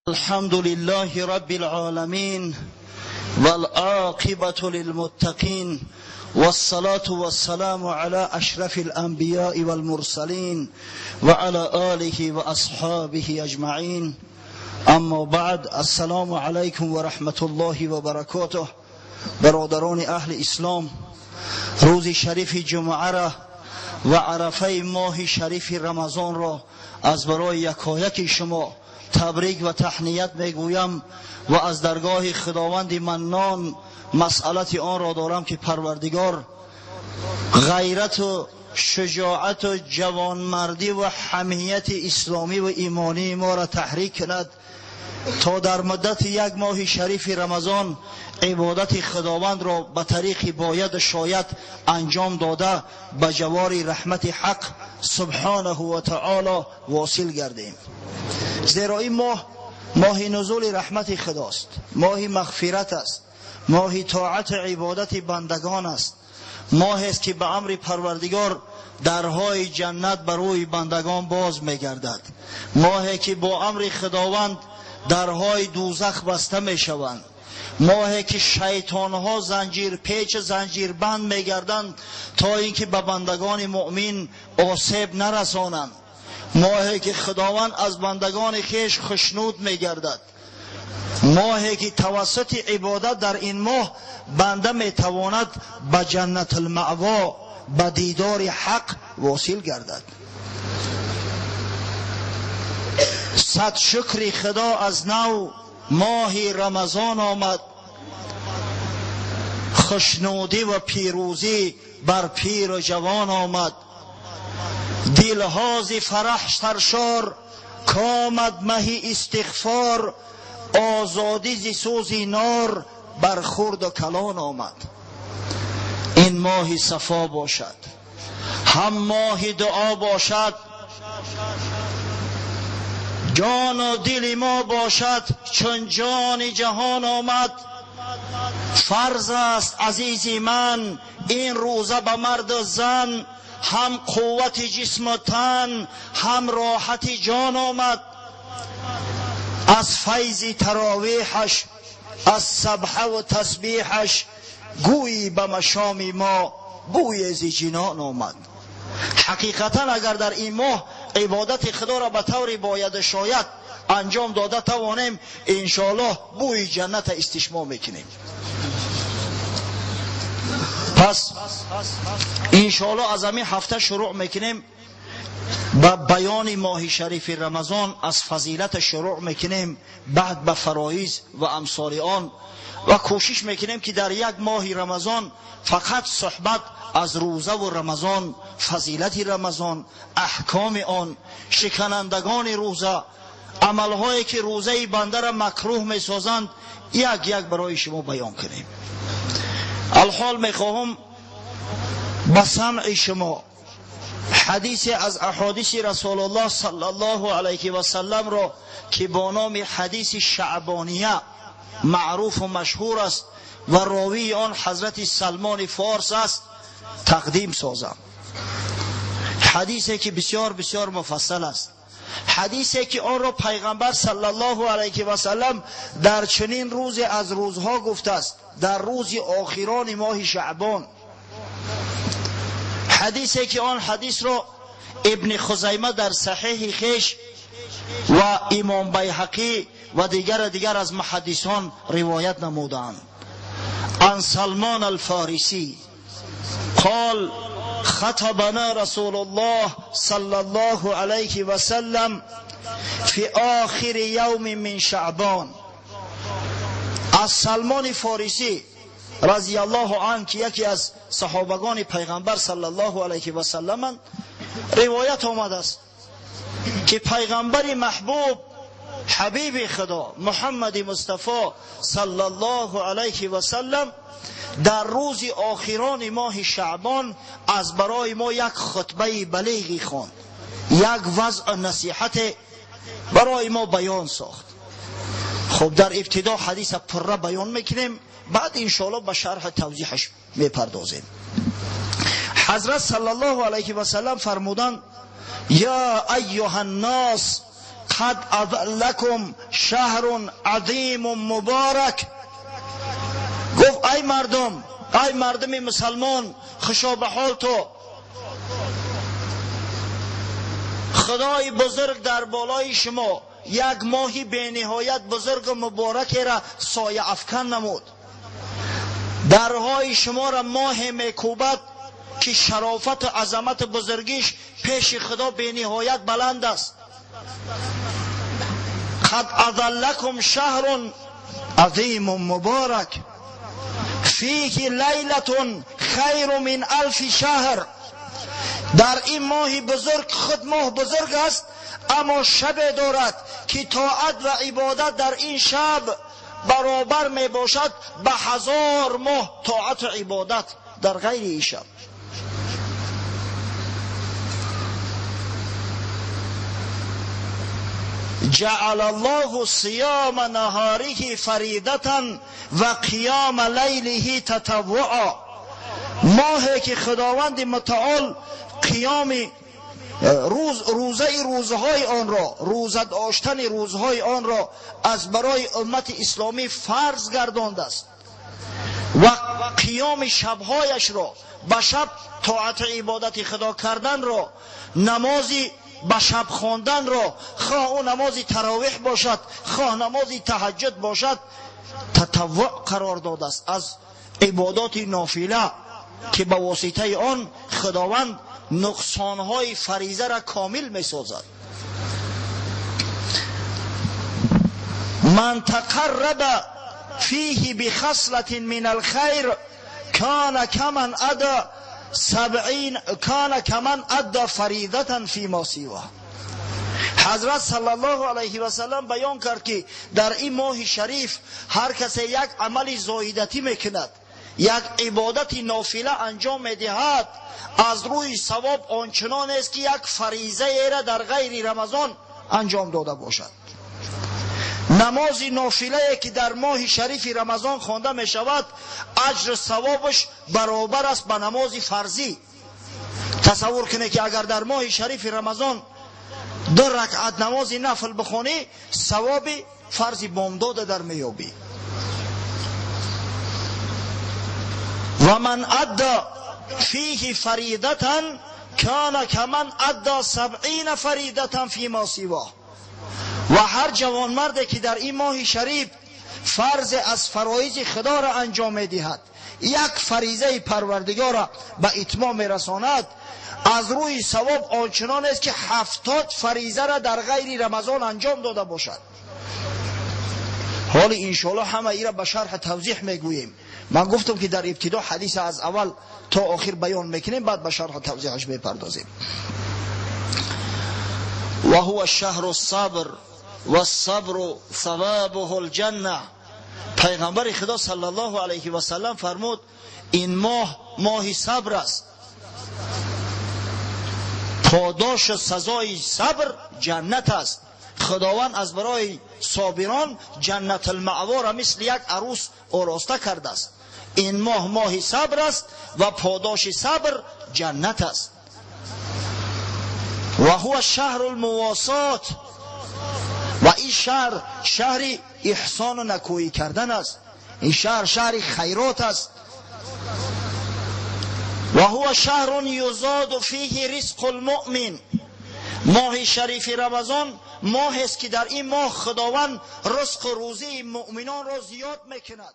الحمد لله رب العالمين والعاقبة للمتقين والصلاة والسلام على أشرف الأنبياء والمرسلين وعلى آله وأصحابه أجمعين. اما بعد، السلام علیکم و رحمت الله و برکاته. برادران اهل اسلام، روز شریف جمعه را و عرفه ماه شریف رمضان را از برای یکایک شما تبریک و تهنیت میگویم و از درگاه خداوند منان مسئلت آن را دارم که پروردگار غیرت و شجاعت و جوانمردی و حمیت اسلامی و ایمانی ما را تحریک کند تا در مدت یک ماه شریف رمضان عبادت خداوند را به طریق باید شاید انجام داده به جوار رحمت حق سبحانه و تعالی واصل گردیم. زیرا این ماه نزول رحمت خداست، ماه مغفرت است، ماه طاعت عبادت بندگان است، ماه است که به امر پروردگار درهای جنت برای بندگان باز میگردد، ماهی که با امر خداوند درهای دوزخ بسته میشوند، ماهی که شیطانها زنجیر پیچ زنجیر بند میگردند تا اینکه به بندگان مؤمن آسیب نرسانند، ماهی که خداوند از بندگان خیش خشنود میگردد، ماهی که توسط عبادت در این ماه بنده میتواند به جنت المأوا به دیدار حق واصل گردد. صد شکر خدا از نو ماه رمضان آمد، خشنودی و پیروزی بر پیر و جوان آمد، دلها ز فرح سرشار کامد مه استغفار، آزادی ز سوز نار بر خرد و کلان آمد. این ماه صفا باشد، هم ماه دعا باشد، جان و دل ما باشد چون جان جهان آمد. فرض است عزیزی من این روزه به مرد و زن، هم قوت جسم و تن هم راحت جان آمد. از فیض تراویحش از سبحه و تسبیحش گویی به مشام ما بوی ز جنان آمد. حقیقتا اگر در این ماه عبادت خدا را به طور باید شاید انجام داده توانیم، انشاءالله بوی جنت استشمام میکنیم. پس انشاءالله از همین هفته شروع میکنیم با بیان ماه شریف رمضان، از فضیلت شروع میکنیم، بعد به فرایض و امثال آن، و کوشش میکنیم که در یک ماه رمضان فقط صحبت از روزه و رمضان، فضیلت رمضان، احکام آن، شکنندگان روزه، عملهایی که روزه بنده را مکروه میسازند، یک یک برای شما بیان کنیم. الحال میخواهم به سمع شما حدیث از احادیث رسول الله صلی الله علیه و سلم را که با نام حدیث شعبانیه معروف و مشهور است و راوی آن حضرت سلمان فارس است تقدیم سازم. حدیثی که بسیار بسیار مفصل است، حدیثی که آن را پیغمبر صلی الله علیه و سلم در چنین روز از روزها گفته است، در روز آخران ماه شعبان. حدیثی که آن حدیث را ابن خزیمه در صحیح خیش و امام بیهقی و دیگر از محدثان روایت نمودند. عن سلمان الفارسی قال خطبنا رسول الله صلی الله علیه و سلم فی آخر یوم من شعبان. از سلمان فارسی رضی الله عنه که یکی از صحابگان پیغمبر صلی الله علیه و سلم روایت آمده است که پیغمبر محبوب حبیب خدا محمد مصطفی صلی الله علیه و سلم در روز آخران ماه شعبان از برای ما یک خطبه بلیغی خواند، یک وضع نصیحت برای ما بیان ساخت. خب در ابتدا حدیث پره بیان میکنیم، بعد انشاءالله به شرح توضیحش میپردازیم. حضرت صلی الله علیه و سلم فرمودند یا ایها الناس قد اظلکم شهر عظیم مبارک. گفت ای مردم، ای مردم مسلمان، خوشا به حال تو، خدای بزرگ در بالای شما یک ماهی به نهایت بزرگ و مبارکی را سایه افکن نمود. درهای شما را ماه میکوبد که شرافت و عظمت بزرگیش پیش خدا به نهایت بلند است. قد اظلکم شهر عظیم مبارک فیه لیلة خیر من الف شهر. در این ماه بزرگ، خود ماه بزرگ است اما شب دارد که طاعت و عبادت در این شب برابر می باشد به 1000 ماه طاعت و عبادت در غیر این شب. جعل الله صیام نهاره فریضة و قیام لیله تطوعا. ماهی که خداوند متعال قیام روزهای آن را، روزه داشتن روزهای آن را از برای امت اسلامی فرض گردانده است و قیام شبهایش را، به شب طاعت عبادت خدا کردن را، نمازی به شب خواندن را، خواه او نماز تراویح باشد خواه نماز تهجد باشد، تطوع قرار داده است از عبادات نافله که به واسطه آن خداوند نقصانهای فریضه را کامل می سازد. من تقرب فیه بخصلة من الخیر کان کمن ادى فریضة فیما سواه. حضرت صلی الله علیه و سلم بیان کرد که در این ماه شریف هر کسی یک عمل زایدتی میکند، یک عبادت نافله انجام میدهد، از روی ثواب آنچنان است که یک فریضه ای را در غیر رمضان انجام داده باشد. نماز نافله که در ماه شریف رمضان خوانده می شود اجر ثوابش برابر است با نماز فرضی. تصور کنید که اگر در ماه شریف رمضان 2 رکعت نماز نفل بخوانی ثواب فرض بامداد در میابی. و من ادى فیه فریضة کان کمن ادى 70 فریضة فیما سواه. و هر جوان مرد که در این ماه شریف فرض از فرایض خدا را انجام میدهد، یک فریضه پروردگار را به اتمام میرساند، از روی ثواب آنچنان است که 70 فریضه را در غیر رمضان انجام داده باشد. حال انشاءالله همه ای را به شرح توضیح میگوییم. من گفتم که در ابتدا حدیث از اول تا آخر بیان میکنیم، بعد به شرح توضیحش میپردازیم. و هو الشهر الصبر و الصبر ثوابه الجنه. پیغمبر خدا صلی الله علیه و سلم فرمود این ماه صبر است، پاداش و سزای صبر جنت است. خداوند از برای صابران جنت المأوا را مثل یک عروس آراسته کرده است. این ماه صبر است و پاداش صبر جنت است. و هو شهر المواسات. و این شهر احسان و نکویی کردن است. این شهر خیرات است. و هو شهر یزاد فیه رزق المؤمن. ماه شریف رمضان ماه است که در این ماه خداوند رزق و روزی مؤمنان را زیاد میکند.